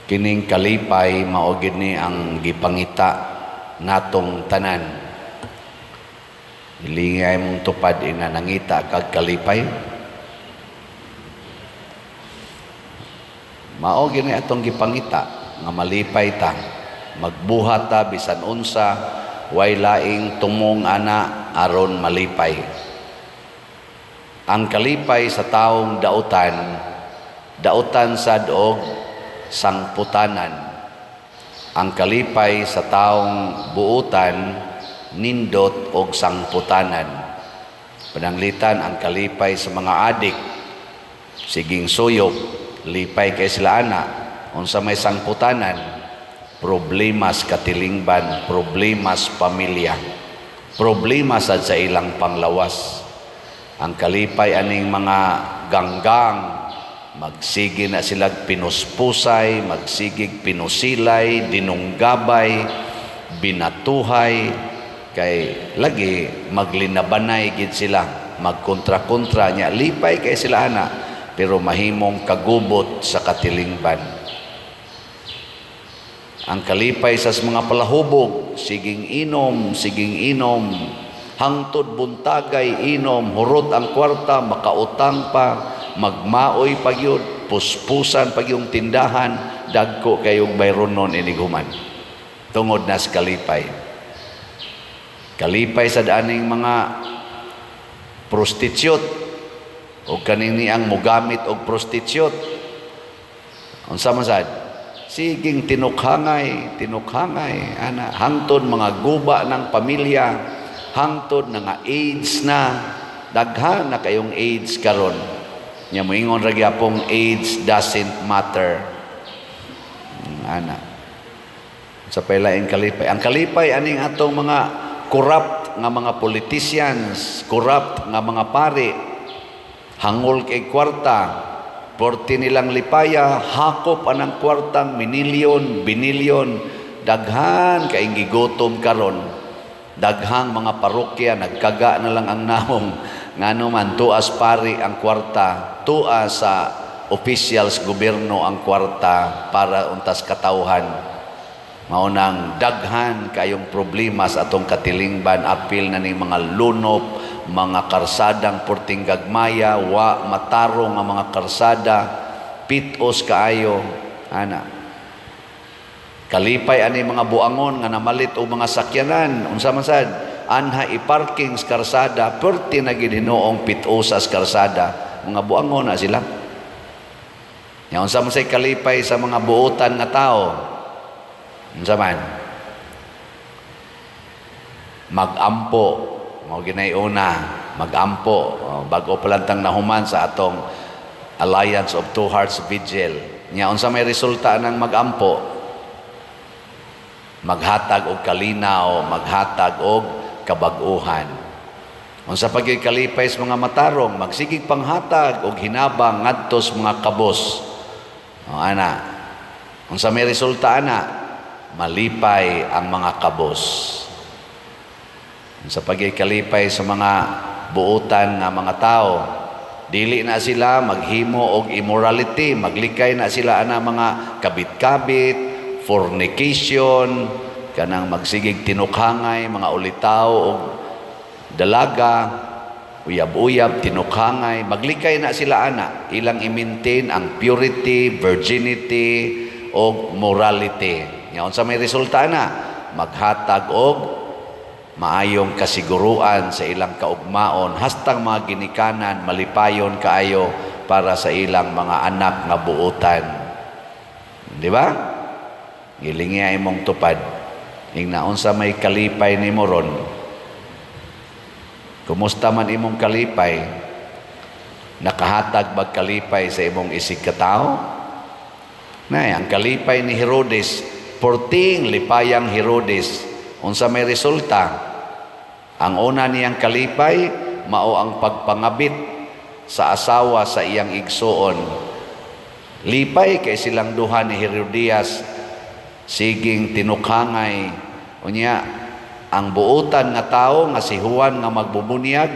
Kining kalipay mao gid ni ang gipangita natong tanan. Ilingay mong tupad ina nangita kag kalipay. Mao gid ni atong gipangita nga malipay ta. Magbuhat ta bisan unsa, way laing tumong ana aron malipay. Ang kalipay sa taong dautan sad og sangputanan. Ang kalipay sa taong buutan, nindot og sangputanan. Pananglitan ang kalipay sa mga adik, siging suyop, lipay kay sila ana. Unsa may sangputanan, problemas katilingban, problemas pamilya, problema sad sa ilang panglawas. Ang kalipay aning mga ganggang, magsige na sila pinuspusay, magsigig pinusilay, dinunggabay, binatuhay, kay lagi maglinabanay gid sila, magkontra-kontra niya, lipay kay sila ana, pero mahimong kagubot sa katilingban. Ang kalipay sa mga palahubog, siging inom, hangtod buntagay inom, hurot ang kwarta, makautang pa, magmaoy pagyud, puspusan pagyong tindahan, dagko kayong bayron nun iniguman. Tungod na sa kalipay. Kalipay sa daning mga prostitute, o kanini ang mugamit og prostitute. Unsa man sad? Siging tinukhangay, ana, hangtod mga guba ng pamilya, hangtod nga AIDS na, daghan na kayong AIDS karon. Nya moingon ra gyapong AIDS doesn't matter. Ana. Sa paylaing kalipay. Ang kalipay aning atong mga corrupt nga mga politicians, corrupt nga mga pari, hangol kay kwarta, porti nilang lipaya, hakop anang kwartang minilyon, binilyon, daghan kaing gigotom karon. Daghang mga parokya nagkaga na lang ang nahong ngano man tuas pari ang kwarta, tua sa officials gobyerno ang kwarta para untas katawhan. Maunang daghan kayong problema sa atong katilingban, apil na ni mga lunop, mga karsadang porting gagmaya, wa matarong nga mga karsada, pitos kaayo, ana. Kalipay ani mga buangon nga namalit og mga sakyanan, unsa man sad, anha i-parking sa karsada, perti na gid hinuong pitosa sa karsada, mga buangon na sila. Nya unsa man say kalipay sa mga buotan nga tao? Unsa man? Magampo, mao ginay una, magampo, bago pa lang tang nahuman sa atong Alliance of Two Hearts Vigil. Nya unsa may resulta ng magampo? Maghatag og kalinaw, maghatag og kabag-uhan. Unsa pagyoy kalipay sa mga matarong, magsigig panghatag og hinabang ngadto sa mga kabos. Ana. Unsa may resulta ana? Malipay ang mga kabos. Unsa pagyoy kalipay sa mga buotan nga mga tao, dili na sila maghimo og immorality, maglikay na sila ana mga kabit-kabit, fornication, kanang magsigig tinukhangay, mga ulitaw og dalaga, uyab-uyab, tinukhangay, maglikay na sila ana, ilang i-maintain ang purity, virginity, o morality. Ngayon sa may resulta na, maghatag og maayong kasiguruan sa ilang kaugmaon, hastang mga ginikanan, malipayon kaayo para sa ilang mga anak nga buutan. Di ba? Gilingi imong tupad. Ingnaon sa may kalipay ni moron. Kumusta man imong kalipay? Nakahatag bag kalipay sa imong isig katao? Nay, ang kalipay ni Herodes, porting lipayang Herodes, unsa may resulta? Ang una niyang kalipay, mao ang pagpangabit sa asawa sa iyang igsoon. Lipay kay silang duha ni Herodias, siging tinukhangay. Unya, ang buutan nga tao nga si Juan nga magbubunyag,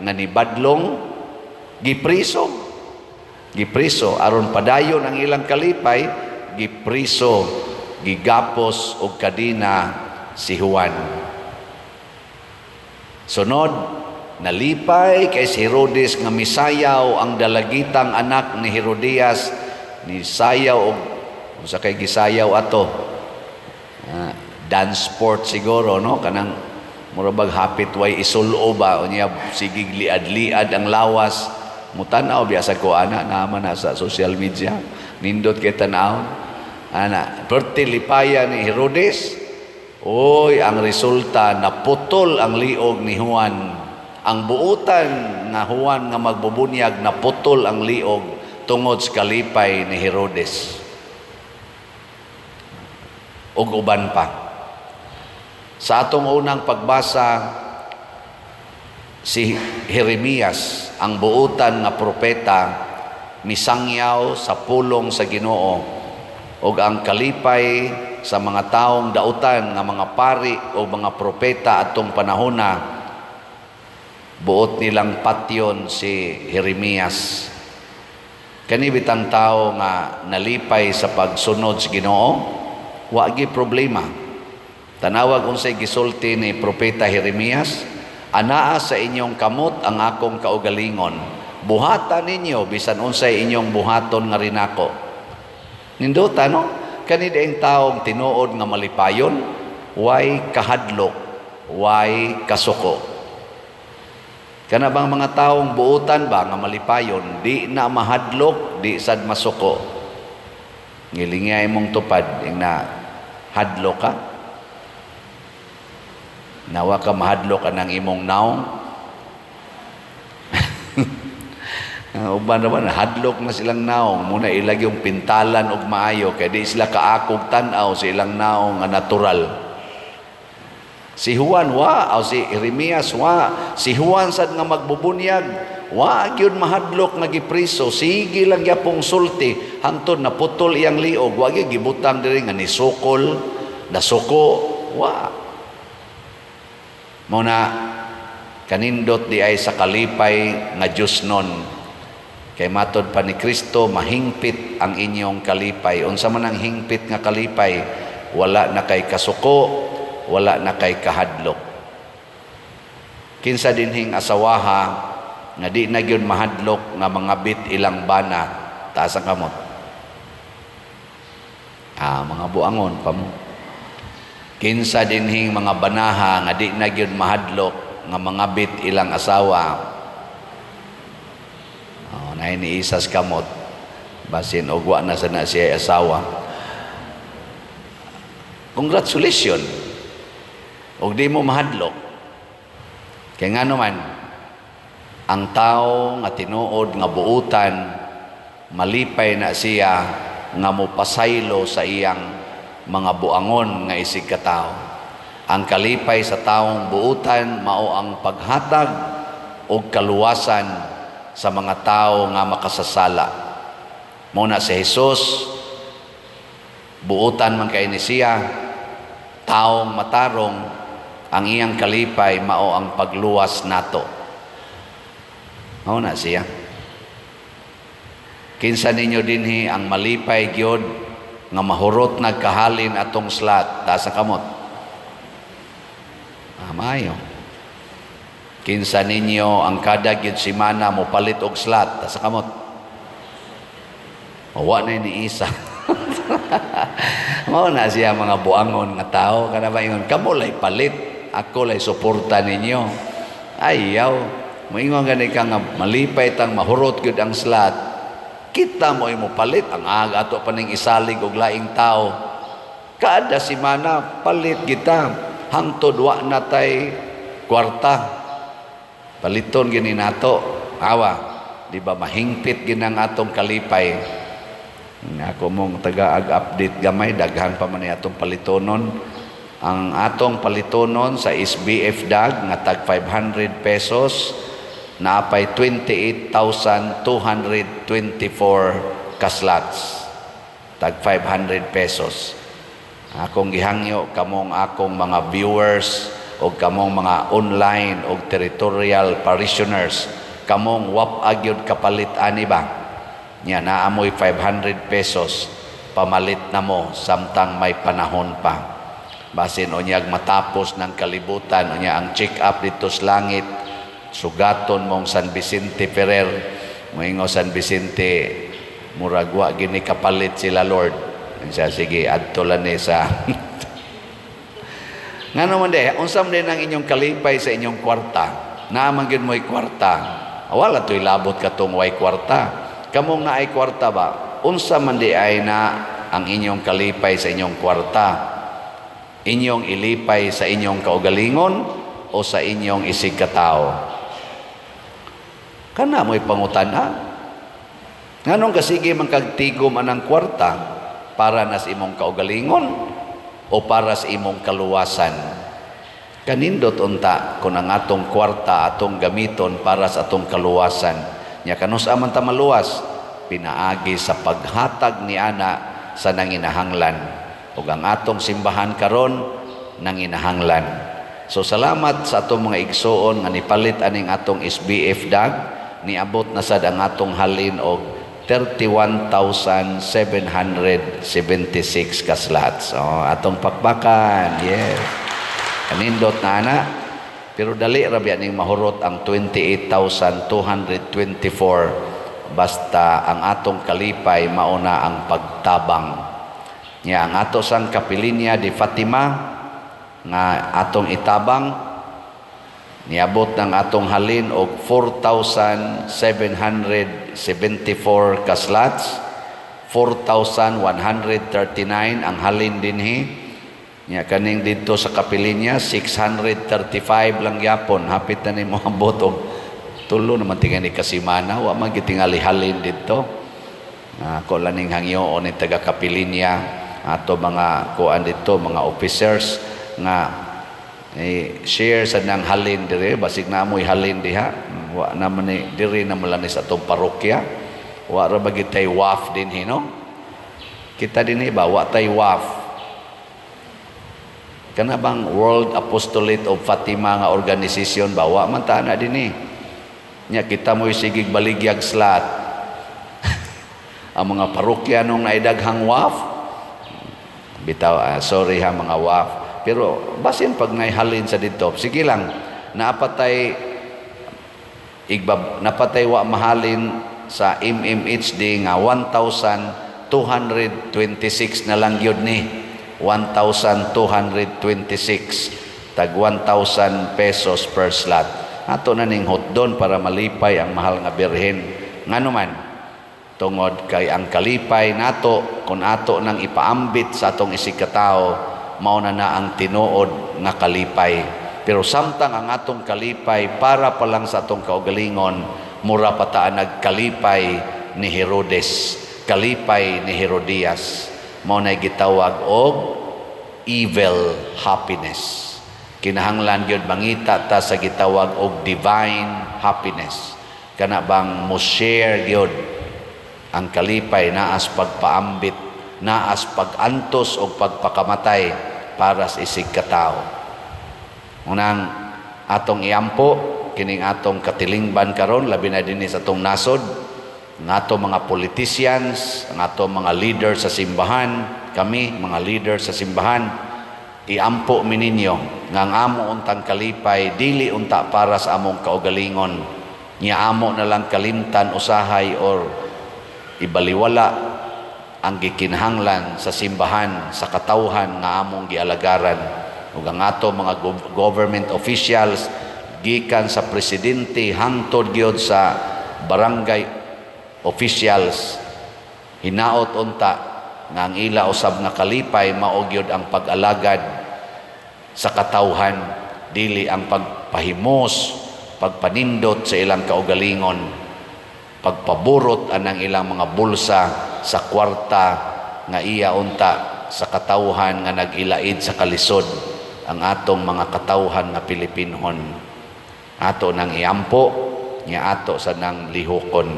nga nibadlong, gipriso aron padayon ang ilang kalipay, gipriso, gigapos og kadina si Juan. Sunod, nalipay kay si Herodes nga misayaw ang dalagitang anak ni Herodias, ni sayaw og sa kay gisayaw ato. Dance sport siguro, no? Kanang murabag hapit way isulo ba unya sige liad-liad ang lawas. Mutanaw biasa ko ana naman na sa social media. Nindot kay tanaw. Ana, perti lipaya ni Herodes. Oy, ang resulta naputol ang liog ni Juan. Ang buutan nga Juan nga magbubunyag naputol ang liog tungod sa kalipay ni Herodes. Ug uban pa. Sa atong unang pagbasa, si Jeremias, ang buutan nga propeta, misangyaw sa pulong sa Ginoo, ug ang kalipay sa mga taong dautan nga mga pari o mga propeta atong panahona, buot nilang patyon si Jeremias. Kani bitang tao nga nalipay sa pagsunod sa Ginoo, wa gi problema. Tanawag unsay gisulti ni propeta Jeremias, anaa sa inyong kamot ang akong kaugalingon. Buhatan ninyo bisan unsay inyong buhaton nga rinako. Nindota no? Kani daing taong tinuod nga malipayon, way kahadlok, way kasuko. Kana bang mga taong buutan ba nga malipayon, di na mahadlok, di sad masuko. Ngilingay mong tupad ing na hadlok ka. Nawa ka mahadlok ka ng imong naong. Uban naman, hadlok na silang naong. Muna ilag yung pintalan og maayo, kaya di sila kaakog tanaw sa ilang naong nga natural. Si Juan, wa. O si Jeremias, wa. Si Juan sad nga magbubunyag, wa gyud mahadlok nga gipriso. Sige lang yapong sulti, hangtod naputol iyang liog. Wa gyud gibutang diri nga nisukol, nasuko, wa. Muna, kanindot di ay sa kalipay nga Diyos nun. Kay matod pa ni Kristo, mahingpit ang inyong kalipay. Unsa man ang hingpit nga kalipay, wala na kay kasuko, wala na kay kahadlok. Kinsa dinhing asawaha, nga di na gyud mahadlok nga mga bit ilang bana, taas ang kamot. Mga buangon pa mo. Kinsa dinhing mga banaha nga di na gyud mahadlok nga mga bit ilang asawa. Na ni isas kamot basin ogwa na sana siya asawa. Congratulations. Og di mo mahadlok. Kay ngano man ang tao nga tinuod nga buutan malipay na siya nga mopasaylo sa iyang mga buangon nga isig katao. Ang kalipay sa taong buutan mao ang paghatag og kaluwasan sa mga tao nga makasasala. Muna si Jesus, buutan man kay ni siya, taong matarong, ang iyang kalipay mao ang pagluwas nato. Mao na siya. Kinsa ninyo dinhi ang malipay gyud nga mahurot nagkahalin atong slat, taas ang kamot. Mayo. Kinsa ninyo ang kada gyud semana mo palit og slat, taas ang kamot. Wa na ni isa. Mao na siya mga buangon nga tao, kana ba ingon kamo lay palit, ako lay suporta ninyo. Ayaw, moingon gani ka nga malipay tang mahurot gyud ang slat. Kita mo imo palit ang aga ato pa ning isalig og laing tao. Kada semana palit kita hangtod wa natay kwarta. Paliton gini nato. Awa, di ba mahingpit ginang atong kalipay. Ako mong taga-update gamay daghan pa man atong palitonon. Ang atong palitonon sa SBF dag nga tag 500 pesos naapay 28,224 kaslats. Tag 500 pesos. Akong gihangyo kamong akong mga viewers o kamong mga online o territorial parishioners, kamong wap agyod kapalit ani ba? Nya naamoy 500 pesos. pamalit na mo samtang may panahon pa. Basin unyag matapos ng kalibutan, unya ang check-up dito sa langit, sugaton mong San Vicente Ferrer, moingo San Vicente, muragwa gini kapalit sila Lord. Siya, sige, adto lang ni sa... Nga naman unsam din ang inyong kalipay sa inyong kwarta. Naaman yun mo'y kwarta. Wala to'y labot katong way kwarta. Kamong na ay kwarta ba? Unsa man di ay na ang inyong kalipay sa inyong kwarta? Inyong ilipay sa inyong kaugalingon o sa inyong isig katao? Kana mo'y pangutana. Nganong kasige man kagtigom anang kwarta para nas imong kaugalingon o para sa imong kaluwasan? Kanindot unta kung ang atong kwarta atong gamiton para sa atong kaluwasan. Nya kanus aman ta maluwas, pinaagi sa paghatag ni ana sa nanginahanglan. Ug ang atong simbahan karon nanginahanglan. So salamat sa atong mga igsoon nga nipalit aning atong SBF dag, niabot na sad ang atong halin og 31,776 ka slots. Atong pakbakan. Yes. Kanindot na ana. Pero dali ra biya ning mahurot ang 28,224 basta ang atong kalipay mauna ang pagtabang. Nya ang ato sang Kapilinya de Fatima nga atong itabang niabot ng atong halin og 4,774 ka slots, 4,139 ang halin dinhi. Nya kaning dito sa Kapilinya 635 lang yapon, hapit na ni mo abot og tulo naman tingani kasimana, wa man gitingali halin dito. Ako laning hangyo ni taga Kapilinya ato mga kuan dito, mga officers nga share sa nang halin dire, basig na mo'y halin diha, wa naman ni dire na mula ni sa atong parokya, wa ra ba tay waf din hino, kita din ba wa tay waf kana bang World Apostolate of Fatima nga organisasyon ba, wa man ta na din nya kita mo'y sigig baligyag slat ang mga parokya nung naidaghang waf bitaw, sorry ha mga waf, pero basin pag naihalin sa dito, sige lang, napatay wa mahalin sa MMHD nga 1,226 na lang yun ni 1,226 tag 1,000 pesos per slot. Ato na ning hotdon para malipay ang mahal nga birhen. Nganuman tungod kay ang kalipay nato kung ato nang ipaambit sa atong isig katao, mao na ang tinuod nga kalipay. Pero samtang ang atong kalipay para pa lang sa atong kaugalingon, mura pa ta nagkalipay ni Herodes, kalipay ni Herodias, mao na gitawag og evil happiness. Kinahanglan gyud mangita ta sa gitawag og divine happiness. Kana bang mo share gyud ang kalipay naas pagpaambit, naas pagantos o pagpakamatay para sa isig katao. Unang atong iampo kining atong katilingban karon, labi na dinhi sa atong nasod, ng atong mga politicians, ang atong mga leader sa simbahan, kami mga leader sa simbahan, iampo mi ninyo nga ang amo untang kalipay dili unta para sa among kaugalingon, nya amo na lang kalimtan usahay or ibaliwala ang gikinahanglan sa simbahan, sa katawhan nga among gialagaran. Ug ang ato mga government officials gikan sa presidente hangtod gyud sa barangay officials, hinaot unta nga ang ila usab nga kalipay mao gyud ang pag-alagad sa katawhan, dili ang pagpahimos, pagpanindot sa ilang kaugalingon, pagpaburot anang ilang mga bulsa sa kwarta nga iya unta sa katawhan nga nag-ilaid sa kalisod ang atong mga katawhan nga Pilipinhon. Ato nang iampo, nga ato sa nang lihokon.